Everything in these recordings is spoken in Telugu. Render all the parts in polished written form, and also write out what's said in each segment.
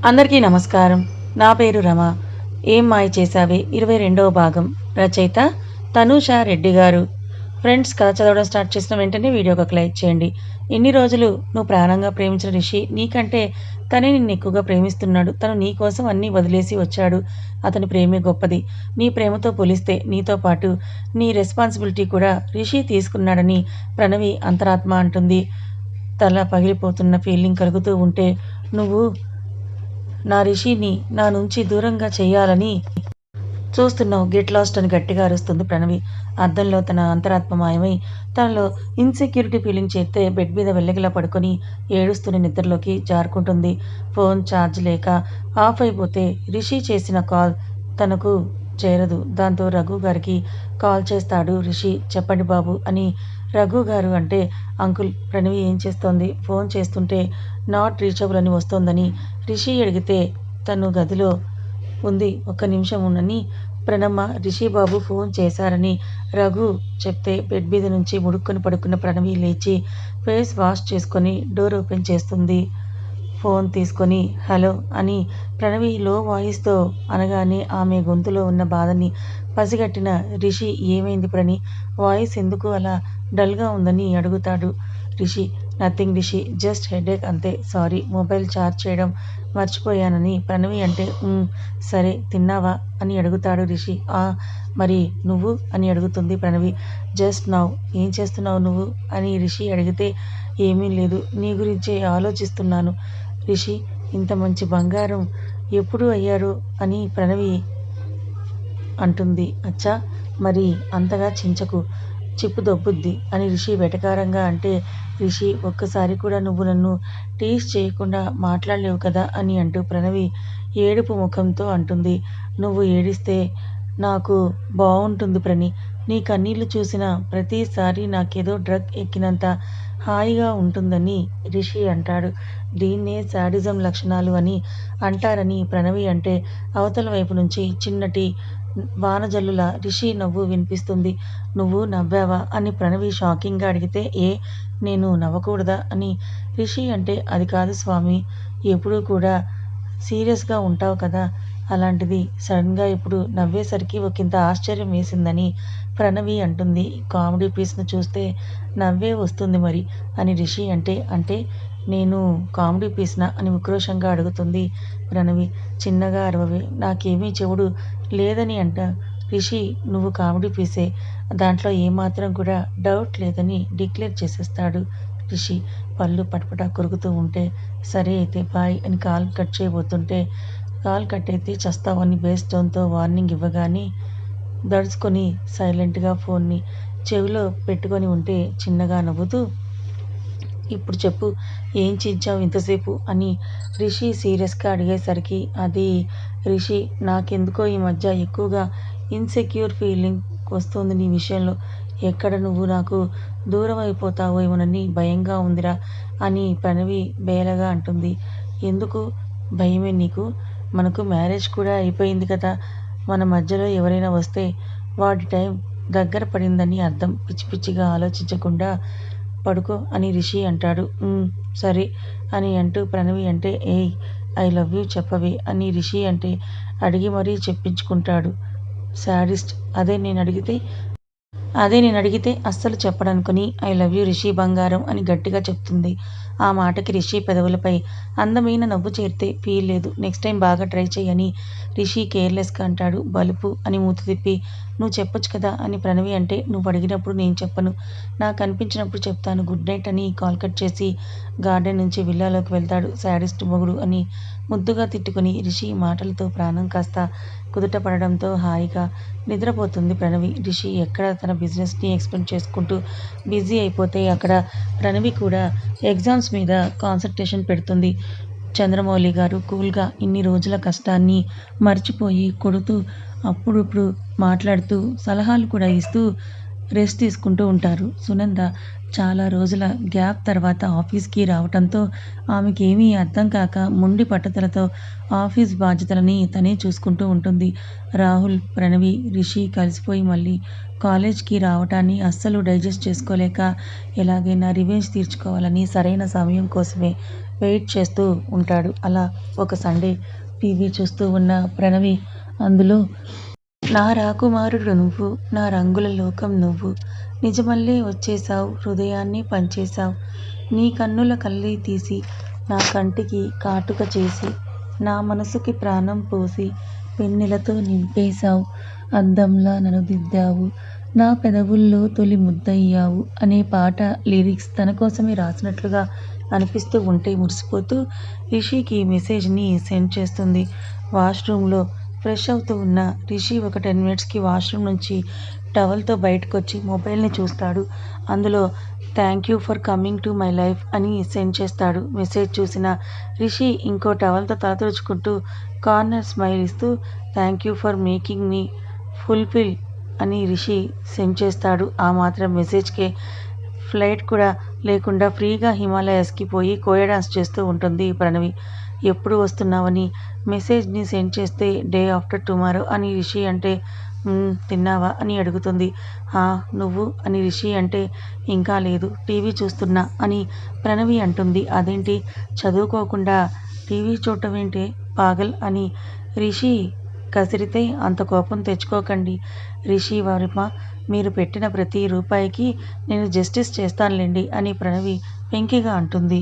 అందరికీ నమస్కారం. నా పేరు రమ. ఏం మాయ చేశావే 22వ భాగం. రచయిత తనూష రెడ్డి గారు. ఫ్రెండ్స్, కథ చదవడం స్టార్ట్ చేసిన వెంటనే వీడియోకి ఒక లైక్ చేయండి. ఇన్ని రోజులు నువ్వు ప్రాణంగా ప్రేమించిన రిషి నీకంటే తనే నిన్ను ఎక్కువగా ప్రేమిస్తున్నాడు. తను నీ కోసం అన్నీ వదిలేసి వచ్చాడు. అతని ప్రేమే గొప్పది. నీ ప్రేమతో పోలిస్తే నీతో పాటు నీ రెస్పాన్సిబిలిటీ కూడా రిషి తీసుకున్నాడని ప్రణవి అంతరాత్మ అంటుంది. తల పగిలిపోతున్న ఫీలింగ్ కలుగుతూ ఉంటే, నువ్వు నా రిషిని నా నుంచి దూరంగా చెయ్యాలని చూస్తున్నావు. గెట్ లాస్ట్ అని గట్టిగా అరుస్తుంది ప్రణవి. అద్దంలో తన అంతరాత్మ మాయమై తనలో ఇన్సెక్యూరిటీ ఫీలింగ్ చేస్తే బెడ్ మీద వెల్లగిలా పడుకొని ఏడుస్తున్న నిద్రలోకి జారుకుంటుంది. ఫోన్ ఛార్జ్ లేక ఆఫ్ అయిపోతే రిషి చేసిన కాల్ తనకు చేరదు. దాంతో రఘు గారికి కాల్ చేస్తాడు రిషి. చెప్పండి బాబు అని రఘు గారు అంటే, అంకుల్, ప్రణవి ఏం చేస్తోంది? ఫోన్ చేస్తుంటే నాట్ రీచబుల్ అని వస్తోందని రిషి అడిగితే తను గదిలో ఉంది, ఒక్క నిమిషం ఉండని ప్రణమ్మ రిషి బాబు ఫోన్ చేశారని రఘు చెప్తే బెడ్ మీద నుంచి ముడుక్కొని పడుకున్న ప్రణవి లేచి ఫేస్ వాష్ చేసుకొని డోర్ ఓపెన్ చేస్తుంది. ఫోన్ తీసుకొని హలో అని ప్రణవి లో వాయిస్తో అనగానే ఆమె గొంతులో ఉన్న బాధని పసిగట్టిన రిషి ఏమైంది ప్రణి, వాయిస్ ఎందుకు అలా డల్గా ఉందని అడుగుతాడు. Rishi nothing Rishi, just headache అంతే, సారీ మొబైల్ ఛార్జ్ చేయడం మర్చిపోయానని ప్రణవి అంటే సరే తిన్నావా అని అడుగుతాడు రిషి. మరి నువ్వు అని అడుగుతుంది ప్రణవి. Just now. ఏం చేస్తున్నావు నువ్వు అని రిషి అడిగితే ఏమీ లేదు, నీ గురించే ఆలోచిస్తున్నాను. రిషి ఇంత మంచి బంగారం ఎప్పుడు అయ్యారు అని ప్రణవి అంటుంది. అచ్చా, మరి అంతగా చించకు, చిప్పు దొబ్బుద్ది అని రిషి వెటకారంగా అంటే, రిషి ఒక్కసారి కూడా నువ్వు నన్ను టీస్ చేయకుండా మాట్లాడలేవు కదా అని అంటూ ప్రణవి ఏడుపు ముఖంతో అంటుంది. నువ్వు ఏడిస్తే నాకు బావుంటుంది ప్రణి. నీ కన్నీళ్లు చూసిన ప్రతిసారి నాకేదో డ్రగ్ ఎక్కినంత హాయిగా ఉంటుందని రిషి అంటాడు. దీన్నే శాడిజం లక్షణాలు అని అంటారని ప్రణవి అంటే, అవతల వైపు నుంచి చిన్నటి వానజల్లుల రిషి నవ్వు వినిపిస్తుంది. నువ్వు నవ్వావా అని ప్రణవి షాకింగ్గా అడిగితే, నేను నవ్వకూడదా అని రిషి అంటే, అది కాదు స్వామి, ఎప్పుడూ కూడా సీరియస్గా ఉంటావు కదా, అలాంటిది సడన్గా ఇప్పుడు నవ్వేసరికి ఒకంత ఆశ్చర్యం వేసిందని ప్రణవి అంటుంది. కామెడీ పీస్ను చూస్తే నవ్వే వస్తుంది మరి అని రిషి అంటే, అంటే నేను కామెడీ పీస్నా అని ఉక్రోషంగా అడుగుతుంది ప్రణవి. చిన్నగా అరవవే, నాకేమీ చెవుడు లేదని అంట రిషి. నువ్వు కామెడీ పీసే, దాంట్లో ఏమాత్రం కూడా డౌట్ లేదని డిక్లేర్ చేసేస్తాడు రిషి. పళ్ళు పటపట కొరుకుతూ ఉంటే, సరే అయితే బాయ్ అని కాల్ కట్ చేయబోతుంటే, కాల్ కట్ అయితే చస్తావని బేస్ టోన్తో వార్నింగ్ ఇవ్వగానే దడుచుకొని సైలెంట్గా ఫోన్ని చెవిలో పెట్టుకొని ఉంటే చిన్నగా నవ్వుతూ, ఇప్పుడు చెప్పు, ఏం చించావు ఇంతసేపు అని రిషి సీరియస్గా అడిగేసరికి, అది రిషి, నాకెందుకో ఈ మధ్య ఎక్కువగా ఇన్సెక్యూర్ ఫీలింగ్ వస్తుంది నీ విషయంలో. ఎక్కడ నువ్వు నాకు దూరం అయిపోతావో ఏమోనని భయంగా ఉందిరా అని ప్రణవి బేలగా అంటుంది. ఎందుకు భయమే నీకు? మనకు మ్యారేజ్ కూడా అయిపోయింది కదా, మన మధ్యలో ఎవరైనా వస్తే వాడి టైం దగ్గర పడిందని అర్థం. పిచ్చి పిచ్చిగా ఆలోచించకుండా పడుకో అని రిషి అంటాడు. సరే అని అంటూ ప్రణవి అంటే, ఐ లవ్ యూ చెప్పవే అని రిషి అంటే అడిగి మరీ చెప్పించుకుంటాడు. శాడిస్ట్. అదే నేను అడిగితే అస్సలు చెప్పడనుకుని ఐ లవ్ యూ రిషి బంగారం అని గట్టిగా చెప్తుంది. ఆ మాటకి రిషి పెదవులపై అందమైన నవ్వు చేరితే ఫీల్ లేదు. నెక్స్ట్ టైం బాగా ట్రై చేయని రిషి కేర్లెస్గా అంటాడు. బలుపు అని మూతి తిప్పి, నువ్వు చెప్పొచ్చు కదా అని ప్రణవి అంటే, నువ్వు అడిగినప్పుడు నేను చెప్పను, నాకు అనిపించినప్పుడు చెప్తాను, గుడ్ నైట్ అని కాల్ కట్ చేసి గార్డెన్ నుంచి విల్లాలోకి వెళ్తాడు. శాడిస్ట్ మొగుడు అని ముద్దుగా తిట్టుకుని రిషి మాటలతో ప్రాణం కాస్త కుదుట పడడంతో హాయిగా నిద్రపోతుంది ప్రణవి. రిషి ఎక్కడ తన బిజినెస్ని ఎక్స్పెండ్ చేసుకుంటూ బిజీ అయిపోతే అక్కడ ప్రణవి కూడా ఎగ్జామ్స్ మీద కాన్సన్ట్రేషన్ పెడుతుంది. చంద్రమౌళి గారు కూల్గా ఇన్ని రోజుల కష్టాన్ని మర్చిపోయి కొడుతూ అప్పుడప్పుడు మాట్లాడుతూ సలహాలు కూడా ఇస్తూ రెస్ట్ తీసుకుంటూ ఉంటారు. సునంద చాలా రోజుల గ్యాప్ తర్వాత ఆఫీస్కి రావటంతో ఆమెకి ఏమీ అర్థం కాక మొండి పట్టుదలతో ఆఫీస్ బాధ్యతలని తనే చూసుకుంటూ ఉంటుంది. రాహుల్, ప్రణవి, రిషి కలిసిపోయి మళ్ళీ కాలేజ్కి రావటాన్ని అస్సలు డైజెస్ట్ చేసుకోలేక ఎలాగైనా రివెంజ్ తీర్చుకోవాలని సరైన సమయం కోసమే వెయిట్ చేస్తూ ఉంటాడు. అలా ఒక సండే టీవీ చూస్తూ ఉన్న ప్రణవి అందులో నా రాకుమారుడు నువ్వు, నా రంగుల లోకం నువ్వు, నిజమల్లే వచ్చేశావు, హృదయాన్ని పంచేశావు, నీ కన్నుల కళ్ళే తీసి నా కంటికి కాటుక చేసి, నా మనసుకి ప్రాణం పోసి వెన్నెలతో నింపేశావు, అద్దంలా నన్ను దిద్దావు, నా పెదవుల్లో తొలి ముద్దయ్యావు అనే పాట లిరిక్స్ తన కోసమే రాసినట్లుగా అనిపిస్తూ ఉంటే మురిసిపోతూ రిషికి మెసేజ్ని సెండ్ చేస్తుంది. వాష్రూమ్లో ఫ్రెష్ అవుతూ ఉన్న రిషి ఒక 10 మినిట్స్కి వాష్రూమ్ నుంచి టవల్తో బయటకు వచ్చి మొబైల్ని చూస్తాడు. అందులో thank you for coming to my life అని సెండ్ చేస్తాడు. మెసేజ్ చూసిన రిషి ఇంకో టవల్తో తల తుడుచుకుంటూ కార్నర్ స్మైల్ ఇస్తూ thank you for making me fulfil అని రిషి సెండ్ చేస్తాడు. ఆ మాత్రం మెసేజ్కే ఫ్లైట్ కూడా లేకుండా ఫ్రీగా హిమాలయాస్కి పోయి కోయ డాన్స్ చేస్తూ ఉంటుంది ప్రణవి. ఎప్పుడు వస్తున్నావని మెసేజ్ని సెండ్ చేస్తే డే ఆఫ్టర్ టుమారో అని రిషి అంటే తిన్నావా అని అడుగుతుంది. నువ్వు అని రిషి అంటే ఇంకా లేదు, టీవీ చూస్తున్నా అని ప్రణవి అంటుంది. అదేంటి చదువుకోకుండా టీవీ చూడటం ఏంటి పాగల్ అని రిషి కసిరితే అంత కోపం తెచ్చుకోకండి రిషి వర్మ, మీరు పెట్టిన ప్రతి రూపాయికి నేను జస్టిస్ చేస్తానులేండి అని ప్రణవి వెంకిగా అంటుంది.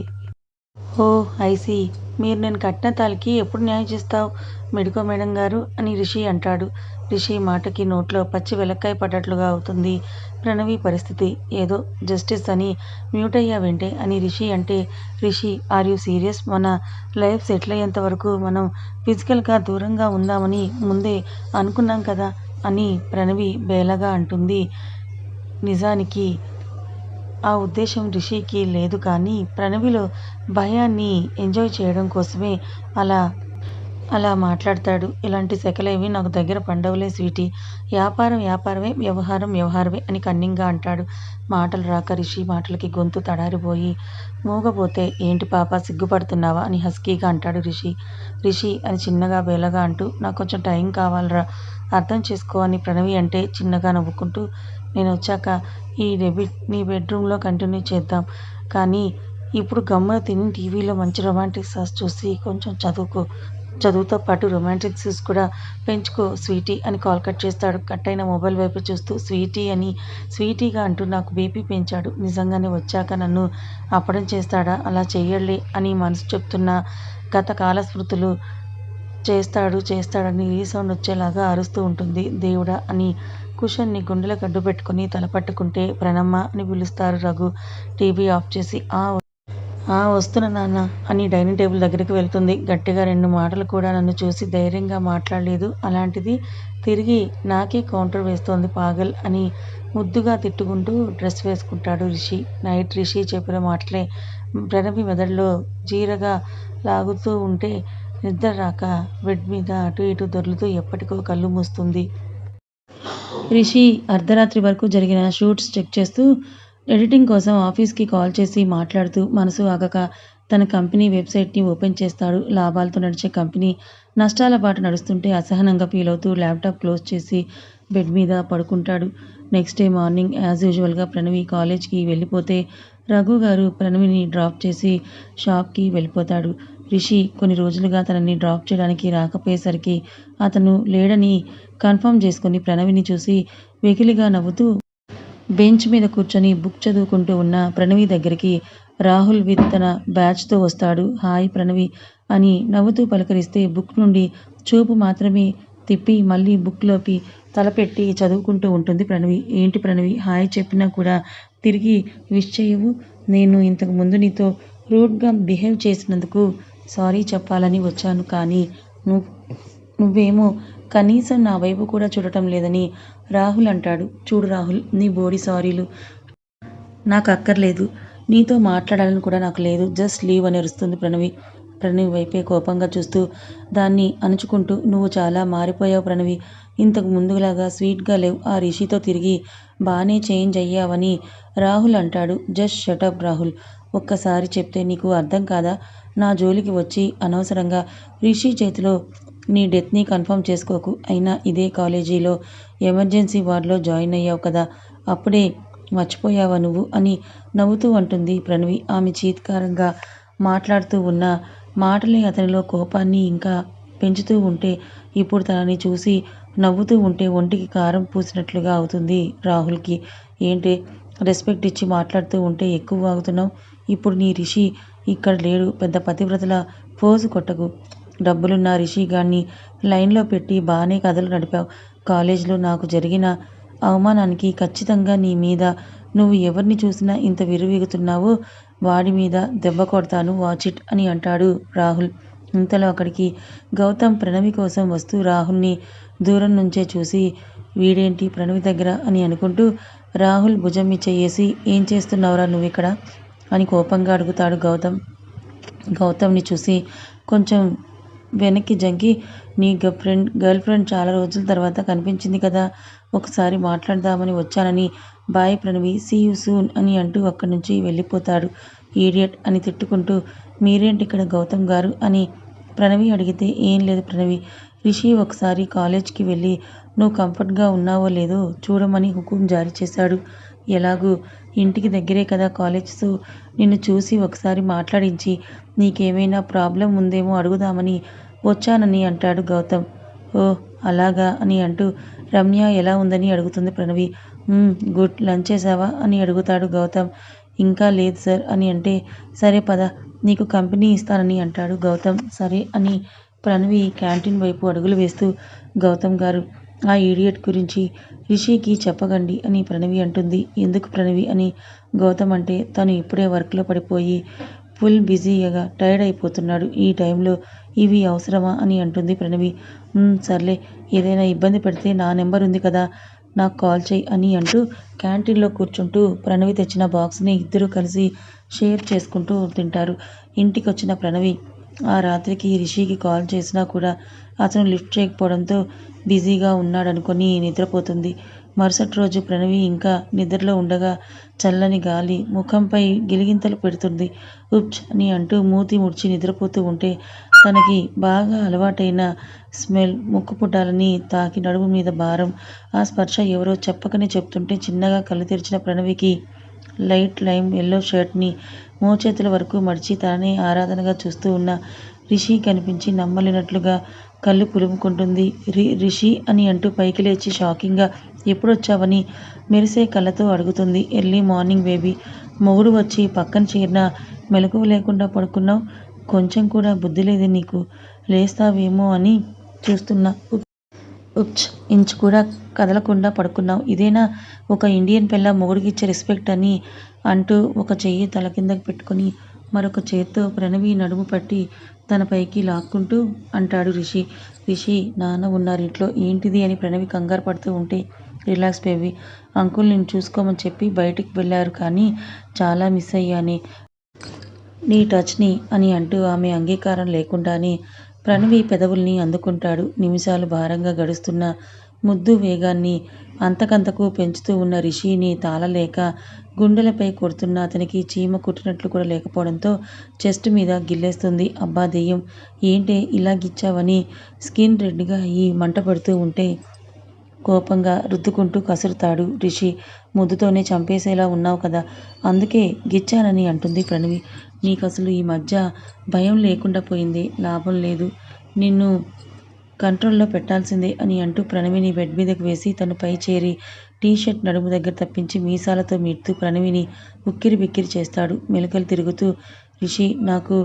ఓ ఐసీ, మీరు నేను కట్టిన తాలికి ఎప్పుడు న్యాయం చేస్తావు మెడికో మేడం గారు అని రిషి అంటాడు. రిషి మాటకి నోట్లో పచ్చి వెలక్కాయ పడ్డట్లుగా అవుతుంది ప్రణవి పరిస్థితి. ఏదో జస్టిస్ అని మ్యూట్ అయ్యావేంటే అని రిషి అంటే రిషి ఆర్ యూ సీరియస్, మన లైఫ్ సెటిల్ అయ్యేంత వరకు మనం ఫిజికల్గా దూరంగా ఉందామని ముందే అనుకున్నాం కదా అని ప్రణవి బేలగా అంటుంది. నిజానికి ఆ ఉద్దేశం రిషికి లేదు, కానీ ప్రణవిలో భయాన్ని ఎంజాయ్ చేయడం కోసమే అలా మాట్లాడతాడు. ఇలాంటి సెకలేవి నాకు దగ్గర పండవులే స్వీటీ, వ్యాపారం వ్యాపారమే, వ్యవహారం వ్యవహారమే అని కన్నింగ్గా అంటాడు. మాటలు రాక రిషి మాటలకి గొంతు తడారిపోయి మూగపోతే ఏంటి పాప సిగ్గుపడుతున్నావా అని హస్కీగా అంటాడు రిషి. రిషి అని చిన్నగా బేలగా అంటూ నాకు కొంచెం టైం కావాలరా, అర్థం చేసుకో అని ప్రణవి అంటే చిన్నగా నవ్వుకుంటూ నేను వచ్చాక ఈ డెబిట్ నీ బెడ్రూమ్లో కంటిన్యూ చేద్దాం, కానీ ఇప్పుడు గమ్మున తిని టీవీలో మంచి రొమాంటిక్ సాస్ చూసి కొంచెం చదువుతో పాటు రొమాంటిక్ సీన్స్ కూడా పెంచుకో స్వీటీ అని కాల్ కట్ చేస్తాడు. కట్ అయిన మొబైల్ వైపు చూస్తూ స్వీటీ అని స్వీటీగా అంటూ నాకు బీపీ పెంచాడు, నిజంగానే వచ్చాక నన్ను అప్పడం చేస్తాడా, అలా చెయ్యలే అని మనసు చెప్తున్న గత కాల స్మృతులు చేస్తాడని రీసౌండ్ వచ్చేలాగా అరుస్తూ ఉంటుంది. దేవుడా అని కుషన్ని గుండెలకు అడ్డు పెట్టుకుని తలపట్టుకుంటే ప్రణమ్మ అని పిలుస్తారు రఘు. టీవీ ఆఫ్ చేసి వస్తున్నా నాన్న అని డైనింగ్ టేబుల్ దగ్గరికి వెళ్తుంది. గట్టిగా 2 మాటలు కూడా నన్ను చూసి ధైర్యంగా మాట్లాడలేదు, అలాంటిది తిరిగి నాకే కౌంటర్ వేస్తోంది పాగల్ అని ముద్దుగా తిట్టుకుంటూ డ్రెస్ వేసుకుంటాడు రిషి. నైట్ రిషి చెప్పిన మాటలే ప్రణవి మెదడులో జీరగా లాగుతూ ఉంటే నిద్ర రాక బెడ్ మీద అటు ఇటు దొర్లుతూ ఎప్పటికో కళ్ళు మూస్తుంది. రిషి అర్ధరాత్రి వరకు జరిగిన షూట్స్ చెక్ చేస్తూ ఎడిటింగ్ కోసం ఆఫీస్కి కాల్ చేసి మాట్లాడుతూ మనసు ఆగక తన కంపెనీ వెబ్సైట్ని ఓపెన్ చేస్తాడు. లాభాలతో నడిచే కంపెనీ నష్టాల బాట నడుస్తుంటే అసహనంగా ఫీల్ అవుతూ ల్యాప్టాప్ క్లోజ్ చేసి బెడ్ మీద పడుకుంటాడు. నెక్స్ట్ డే మార్నింగ్ యాజ్ యూజువల్గా ప్రణవి కాలేజ్కి వెళ్ళిపోతే రఘు గారు ప్రణవిని డ్రాప్ చేసి షాప్కి వెళ్ళిపోతాడు. రిషి కొన్ని రోజులుగా తనని డ్రాప్ చేయడానికి రాకపోయేసరికి అతను లేడని కన్ఫర్మ్ చేసుకుని ప్రణవిని చూసి వెకిలిగా నవ్వుతూ బెంచ్ మీద కూర్చొని బుక్ చదువుకుంటూ ఉన్న ప్రణవి దగ్గరికి రాహుల్ విత్ తన బ్యాచ్తో వస్తాడు. హాయ్ ప్రణవి అని నవ్వుతూ పలకరిస్తే బుక్ నుండి చూపు మాత్రమే తిప్పి మళ్ళీ బుక్లోకి తలపెట్టి చదువుకుంటూ ఉంటుంది ప్రణవి. ఏంటి ప్రణవి, హాయ్ చెప్పినా కూడా తిరిగి విష్ చేయవు, నేను ఇంతకు ముందు నీతో రూడ్గా బిహేవ్ చేసినందుకు సారీ చెప్పాలని వచ్చాను, కానీ నువ్వేమో కనీసం నా వైపు కూడా చూడటం లేదని రాహుల్ అంటాడు. చూడు రాహుల్, నీ బోడి సారీలు నాకు అక్కర్లేదు, నీతో మాట్లాడాలని కూడా నాకు లేదు, జస్ట్ లీవ్ అని అరుస్తుంది ప్రణవి. ప్రణవి వైపే కోపంగా చూస్తూ దాన్ని అణుచుకుంటూ నువ్వు చాలా మారిపోయావు ప్రణవి, ఇంతకు ముందులాగా స్వీట్గా లేవు, ఆ రిషితో తిరిగి బాగానే చేంజ్ అయ్యావని రాహుల్ అంటాడు. జస్ట్ షటప్ రాహుల్, ఒక్కసారి చెప్తే నీకు అర్థం కాదా, నా జోలికి వచ్చి అనవసరంగా రిషి చేతిలో నీ డెత్ని కన్ఫర్మ్ చేసుకోకు. అయినా ఇదే కాలేజీలో ఎమర్జెన్సీ వార్డులో జాయిన్ అయ్యావు కదా, అప్పుడే మర్చిపోయావా నువ్వు అని నవ్వుతూ అంటుంది ప్రణవి. ఆమె చీత్కారంగా మాట్లాడుతూ ఉన్న మాటలే అతనిలో కోపాన్ని ఇంకా పెంచుతూ ఉంటే ఇప్పుడు తనని చూసి నవ్వుతూ ఉంటే ఒంటికి కారం పూసినట్లుగా అవుతుంది రాహుల్కి. ఏంటి రెస్పెక్ట్ ఇచ్చి మాట్లాడుతూ ఉంటే ఎక్కువ వాగుతున్నావు? ఇప్పుడు నీ రిషి ఇక్కడ లేడు. పెద్ద పతివ్రతల పోజు కొట్టకు. డబ్బులున్న రిషి గాన్ని లైన్లో పెట్టి బాగానే కథలు నడిపావు. కాలేజీలో నాకు జరిగిన అవమానానికి ఖచ్చితంగా నీ మీద నువ్వు ఎవరిని చూసినా ఇంత విర్రవీగుతున్నావో వాడి మీద దెబ్బ కొడతాను వాచిట్ అని అంటాడు రాహుల్. ఇంతలో అక్కడికి గౌతమ్ ప్రణవి కోసం వస్తూ రాహుల్ని దూరం నుంచే చూసి వీడేంటి ప్రణవి దగ్గర అని అనుకుంటూ రాహుల్ భుజం మీద చెయ్యేసి ఏం చేస్తున్నావురా నువ్విక్కడ అని కోపంగా అడుగుతాడు గౌతమ్. గౌతమ్ని చూసి కొంచెం వెనక్కి జంకి నీ గర్ల్ ఫ్రెండ్ చాలా రోజుల తర్వాత కనిపించింది కదా, ఒకసారి మాట్లాడదామని వచ్చానని bye Pranavi, see you soon అని అంటూ అక్కడి నుంచి వెళ్ళిపోతాడు. ఈడియట్ అని తిట్టుకుంటూ మీరేంటి ఇక్కడ గౌతమ్ గారు అని ప్రణవి అడిగితే ఏం లేదు ప్రణవి, రిషి ఒకసారి కాలేజ్కి వెళ్ళి నువ్వు కంఫర్ట్గా ఉన్నావో లేదో చూడమని హుకుం జారీ చేశాడు. ఎలాగూ ఇంటికి దగ్గరే కదా కాలేజ్, నిన్ను చూసి ఒకసారి మాట్లాడించి నీకేమైనా ప్రాబ్లం ఉందేమో అడుగుదామని వచ్చానని అంటాడు గౌతమ్. ఓ అలాగా అని అంటూ రమ్య ఎలా ఉందని అడుగుతుంది ప్రణవి. గుడ్, లంచ్ చేసావా అని అడుగుతాడు గౌతమ్. ఇంకా లేదు సార్ అని అంటే సరే పద నీకు కంపెనీ ఇస్తానని అంటాడు గౌతమ్. సరే అని ప్రణవి క్యాంటీన్ వైపు అడుగులు వేస్తూ గౌతమ్ గారు ఆ ఈడియట్ గురించి రిషికి చెప్పకండి అని ప్రణవి అంటుంది. ఎందుకు ప్రణవి అని గౌతమ్ అంటే తను ఇప్పుడే వర్క్లో పడిపోయి ఫుల్ బిజీగా టైర్డ్ అయిపోతున్నాడు, ఈ టైంలో ఇవి అవసరమా అని అంటుంది ప్రణవి. సర్లే, ఏదైనా ఇబ్బంది పెడితే నా నెంబర్ ఉంది కదా, నాకు కాల్ చేయి అని అంటూ క్యాంటీన్లో కూర్చుంటూ ప్రణవి తెచ్చిన బాక్స్ని ఇద్దరూ కలిసి షేర్ చేసుకుంటూ తింటారు. ఇంటికి వచ్చిన ప్రణవి ఆ రాత్రికి రిషికి కాల్ చేసినా కూడా అతను లిఫ్ట్ చేయకపోవడంతో బిజీగా ఉన్నాడనుకొని నిద్రపోతుంది. మరుసటి రోజు ప్రణవి ఇంకా నిద్రలో ఉండగా చల్లని గాలి ముఖంపై గిలిగింతలు పెడుతుంది. ఉప్చ్ అని అంటూ మూతి ముడిచి నిద్రపోతూ ఉంటే తనకి బాగా అలవాటైన స్మెల్ ముక్కు పుట్టాలని తాకి నడుము మీద భారం, ఆ స్పర్శ ఎవరో చెప్పకనే చెప్తుంటే చిన్నగా కళ్ళు తెరిచిన ప్రణవికి లైట్ లైమ్ ఎల్లో షర్ట్ని మోచేతుల వరకు మడిచి తననే ఆరాధనగా చూస్తూ ఉన్న రిషి కనిపించి నమ్మలేనట్లుగా కళ్ళు పులుముకుంటుంది. రిషి అని అంటూ పైకి లేచి షాకింగ్గా ఎప్పుడొచ్చావని మెరిసే కళ్ళతో అడుగుతుంది. ఎర్లీ మార్నింగ్ బేబీ, మొగుడు వచ్చి పక్కన చేరిన మెలకువ లేకుండా పడుకున్నావు, కొంచెం కూడా బుద్ధి లేదు నీకు, లేస్తావేమో అని చూస్తున్నా, ఉప్చ్ ఇంచు కూడా కదలకుండా పడుకున్నావు, ఇదేనా ఒక ఇండియన్ పిల్ల మొగుడికి ఇచ్చే రెస్పెక్ట్ అని అంటూ ఒక చెయ్యి తల కిందకి పెట్టుకుని మరొక చేత్తో ప్రణవి నడుము పట్టి తన పైకి లాక్కుంటూ అంటాడు రిషి. రిషి, నాన్న ఉన్నారు ఇంట్లో, ఏంటిది అని ప్రణవి కంగారు పడుతూ ఉంటే రిలాక్స్ బేబీ, అంకుల్ నేను చూసుకోమని చెప్పి బయటికి వెళ్ళారు కానీ చాలా మిస్ అయ్యానే నీ టచ్ని అని అంటూ ఆమె అంగీకారం లేకుండానే ప్రణవి పెదవుల్ని అందుకుంటాడు. నిమిషాలు భారంగా గడుస్తున్న ముద్దు వేగాన్ని అంతకంతకు పెంచుతూ ఉన్న రిషిని తాళలేక గుండెలపై కొడుతున్న అతనికి చీమ కుట్టినట్లు కూడా లేకపోవడంతో చెస్ట్ మీద గిల్లేస్తుంది. అబ్బా దెయ్యం, ఏంటే ఇలా గిచ్చావని స్కిన్ రెడ్గా అయ్యి మంట పడుతూ ఉంటే కోపంగా రుద్దుకుంటూ కసురుతాడు రిషి. ముద్దుతోనే చంపేసేలా ఉన్నావు కదా, అందుకే గిచ్చానని అంటుంది ప్రణవి. నీకసలు ఈ మధ్య భయం లేకుండా పోయింది, లాభం లేదు, నిన్ను కంట్రోల్లో పెట్టాల్సిందే అని అంటూ ప్రణవిని బెడ్ మీదకు వేసి తను పై చేరి టీషర్ట్ నడుము దగ్గర తప్పించి మీసాలతో మీటుతూ ప్రణవిని ఉక్కిరి బిక్కిరి చేస్తాడు. మెలికలు తిరుగుతూ రిషి, నాకు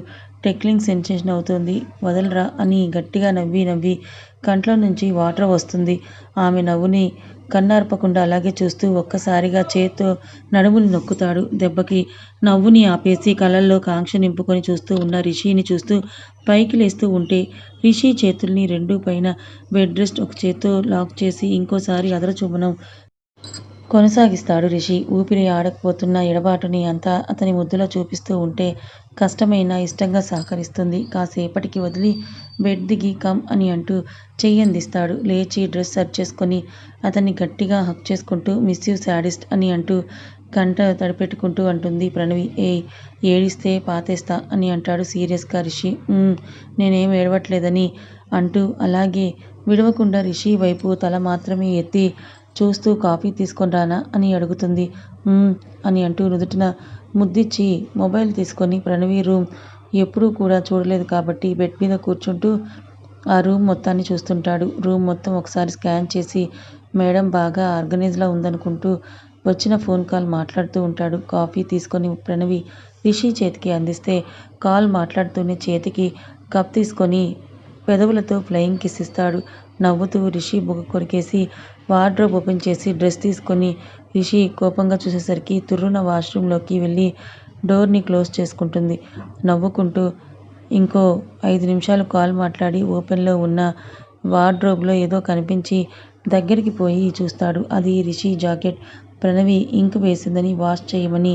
టెక్లింగ్ సెన్సేషన్ అవుతోంది, వదలరా అని గట్టిగా నవ్వి నవ్వి కంట్లో నుంచి వాటర్ వస్తుంది. ఆమె నవ్వుని కన్నార్పకుండా అలాగే చూస్తూ ఒక్కసారిగా చేత్తో నడుముని నొక్కుతాడు. దెబ్బకి నవ్వుని ఆపేసి కళ్ళల్లో కాంక్ష నింపుకొని చూస్తూ ఉన్న రిషిని చూస్తూ పైకి లేస్తూ ఉంటే రిషి చేతుల్ని రెండూ పైన బెడ్ రెస్ట్ ఒక చేత్తో లాక్ చేసి ఇంకోసారి అదరచూపనం కొనసాగిస్తాడు రిషి. ఊపిరి ఆడకపోతున్న ఎడబాటుని అంతా అతని ముద్దులో చూపిస్తూ ఉంటే కష్టమైన ఇష్టంగా సహకరిస్తుంది. కాసేపటికి వదిలి బెడ్ దిగి కమ్ అని అంటూ చెయ్యందిస్తాడు. లేచి డ్రెస్ సర్చ్ చేసుకొని అతన్ని గట్టిగా హక్ చేసుకుంటూ మిస్ యూ శాడిస్ట్ అని అంటూ కంట తడిపెట్టుకుంటూ అంటుంది ప్రణవి. ఏడిస్తే పాతేస్తా అని అంటాడు సీరియస్గా రిషి. నేనేం ఏడవట్లేదని అంటూ అలాగే విడవకుండా రిషి వైపు తల మాత్రమే ఎత్తి చూస్తూ కాఫీ తీసుకొని రానా అని అడుగుతుంది. అని అంటూ నుదుటిన ముద్దిచ్చి మొబైల్ తీసుకొని ప్రణవి రూమ్ ఎప్పుడూ కూడా చూడలేదు కాబట్టి బెడ్ మీద కూర్చుంటూ ఆ రూమ్ మొత్తాన్ని చూస్తుంటాడు. రూమ్ మొత్తం ఒకసారి స్కాన్ చేసి మేడం బాగా ఆర్గనైజ్లా ఉందనుకుంటూ వచ్చిన ఫోన్ కాల్ మాట్లాడుతూ ఉంటాడు. కాఫీ తీసుకొని ప్రణవి రిషి చేతికి అందిస్తే కాల్ మాట్లాడుతూనే చేతికి కప్ తీసుకొని పెదవులతో ఫ్లయింగ్ కిస్ ఇస్తాడు. నవ్వుతూ రిషి బుగ్గ కొరికేసి వార్డ్రోబ్ ఓపెన్ చేసి డ్రెస్ తీసుకొని రిషి కోపంగా చూసేసరికి తుర్రున వాష్రూమ్లోకి వెళ్ళి డోర్ని క్లోజ్ చేసుకుంటుంది. నవ్వుకుంటూ ఇంకో 5 నిమిషాలు కాల్ మాట్లాడి ఓపెన్లో ఉన్న వార్డ్రోబ్లో ఏదో కనిపించి దగ్గరికి పోయి చూస్తాడు. అది రిషి జాకెట్. ప్రణవి ఇంక్ వేసిందని వాష్ చేయమని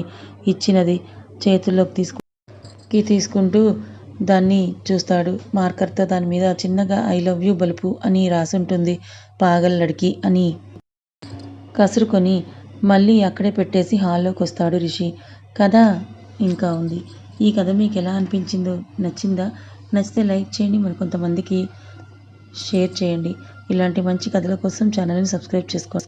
ఇచ్చినది చేతుల్లోకి తీసుకుంటూ దాన్ని చూస్తాడు. మార్కర్తో దాని మీద చిన్నగా ఐ లవ్ యూ బలుపు అని రాసుంటుంది. పాగల్ లడ్కి అని కసురుకొని మళ్ళీ అక్కడే పెట్టేసి హాల్లోకి వస్తాడు రిషి. కథ ఇంకా ఉంది. ఈ కథ మీకు ఎలా అనిపించిందో, నచ్చిందా? నచ్చితే లైక్ చేయండి, మరికొంతమందికి షేర్ చేయండి. ఇలాంటి మంచి కథల కోసం ఛానల్ని సబ్స్క్రైబ్ చేసుకోండి.